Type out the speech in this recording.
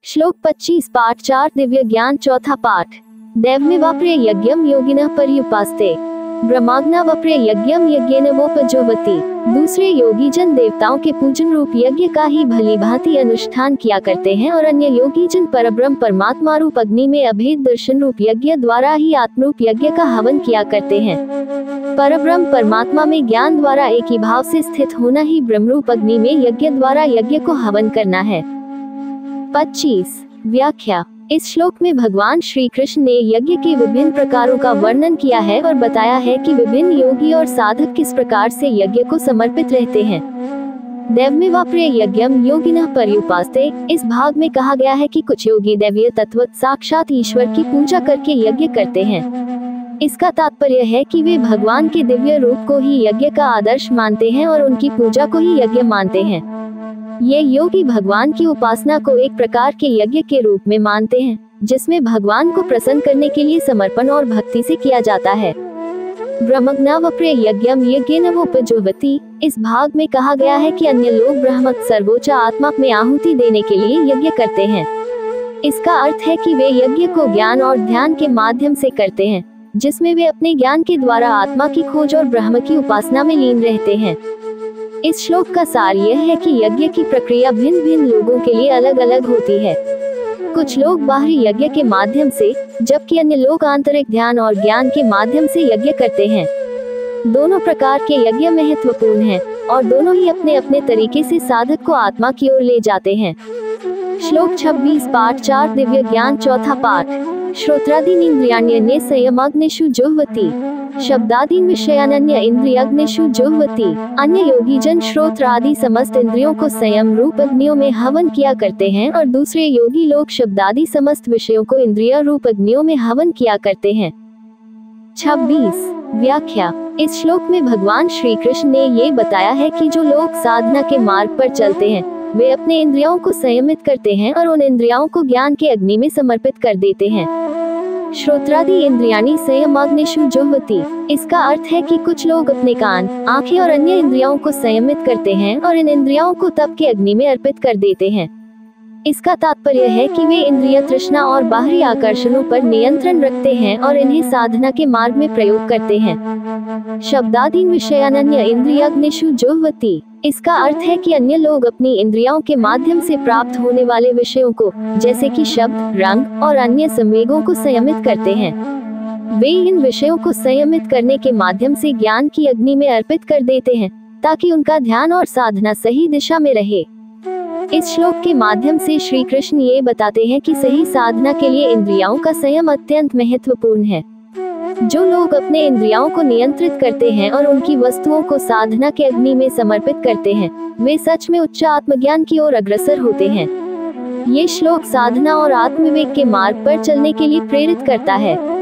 श्लोक 25 पाठ 4 दिव्य ज्ञान चौथा पाठ। दैवमेवाप्रे यज्ञम योगिनः पर्युपास्ते ब्रह्माग्नावप्रे यज्ञम यज्ञेन वोपजुह्वति। दूसरे योगी जन देवताओं के पूजन रूप यज्ञ का ही भली भांति अनुष्ठान किया करते हैं और अन्य योगी जन परब्रह्म परमात्मा रूप अग्नि में अभेद दर्शन रूप यज्ञ द्वारा ही आत्मरूप यज्ञ का हवन किया करते हैं। परब्रह्म परमात्मा में ज्ञान द्वारा एक ही भाव से स्थित होना ही ब्रह्मरूप अग्नि में यज्ञ द्वारा यज्ञ को हवन करना है। 25 व्याख्या। इस श्लोक में भगवान श्री कृष्ण ने यज्ञ के विभिन्न प्रकारों का वर्णन किया है और बताया है कि विभिन्न योगी और साधक किस प्रकार से यज्ञ को समर्पित रहते हैं। दैवमेवाप्रे यज्ञम योगिनः पर्युपास्ते। इस भाग में कहा गया है कि कुछ योगी दैवीय तत्व साक्षात ईश्वर की पूजा करके यज्ञ करते हैं। इसका तात्पर्य है कि वे भगवान के दिव्य रूप को ही यज्ञ का आदर्श मानते हैं और उनकी पूजा को ही यज्ञ मानते हैं। ये योगी भगवान की उपासना को एक प्रकार के यज्ञ के रूप में मानते हैं, जिसमें भगवान को प्रसन्न करने के लिए समर्पण और भक्ति से किया जाता है। ब्रह्माग्नावप्रे यज्ञम यज्ञेन वोपजुह्वति। इस भाग में कहा गया है कि अन्य लोग ब्रह्म सर्वोच्च आत्मा में आहुति देने के लिए यज्ञ करते हैं। इसका अर्थ है कि वे यज्ञ को ज्ञान और ध्यान के माध्यम से करते हैं, जिसमें वे अपने ज्ञान के द्वारा आत्मा की खोज और ब्रह्म की उपासना में लीन रहते हैं। इस श्लोक का सार यह है कि यज्ञ की प्रक्रिया भिन्न भिन्न लोगों के लिए अलग अलग होती है। कुछ लोग बाहरी यज्ञ के माध्यम से, जबकि अन्य लोग आंतरिक ध्यान और ज्ञान के माध्यम से यज्ञ करते हैं। दोनों प्रकार के यज्ञ महत्वपूर्ण हैं और दोनों ही अपने अपने तरीके से साधक को आत्मा की ओर ले जाते हैं। श्लोक 26 पाठ 4 दिव्य ज्ञान चौथा पाठ। श्रोत्रादीन इंद्रियाण्यन्ये संयमाग्निषु जुह्वति। शब्दादीन विषयानन्य इंद्रियाग्निषु जुह्वति। अन्य योगी जन श्रोत्र आदि समस्त इंद्रियों को संयम रूप अग्नियों में हवन किया करते हैं और दूसरे योगी लोग शब्दादि समस्त विषयों को इंद्रिय रूप अग्नियों में हवन किया करते हैं। 26 व्याख्या। इस श्लोक में भगवान श्री कृष्ण ने ये बताया है कि जो लोग साधना के मार्ग पर चलते हैं, वे अपने इंद्रियों को संयमित करते हैं और उन इंद्रियों को ज्ञान के अग्नि में समर्पित कर देते हैं। श्रोत्रादि इंद्रियाणि संयमाग्निषु जुह्वति। इसका अर्थ है कि कुछ लोग अपने कान, आंखें और अन्य इंद्रियों को संयमित करते हैं और इन इंद्रियों को तप के अग्नि में अर्पित कर देते हैं। इसका तात्पर्य है कि वे इंद्रिय तृष्णा और बाहरी आकर्षणों पर नियंत्रण रखते हैं और इन्हें साधना के मार्ग में प्रयोग करते हैं। शब्दादीन विषयानन्य इंद्रियाग्निषु जुह्वति। इसका अर्थ है कि अन्य लोग अपनी इंद्रियों के माध्यम से प्राप्त होने वाले विषयों को, जैसे कि शब्द, रंग और अन्य संवेगों को संयमित करते हैं। वे इन विषयों को संयमित करने के माध्यम से ज्ञान की अग्नि में अर्पित कर देते हैं, ताकि उनका ध्यान और साधना सही दिशा में रहे। इस श्लोक के माध्यम से श्री कृष्ण ये बताते हैं कि सही साधना के लिए इंद्रियों का संयम अत्यंत महत्वपूर्ण है। जो लोग अपने इंद्रियों को नियंत्रित करते हैं और उनकी वस्तुओं को साधना के अग्नि में समर्पित करते हैं, वे सच में उच्च आत्मज्ञान की ओर अग्रसर होते हैं। ये श्लोक साधना और आत्मविवेक के मार्ग पर चलने के लिए प्रेरित करता है।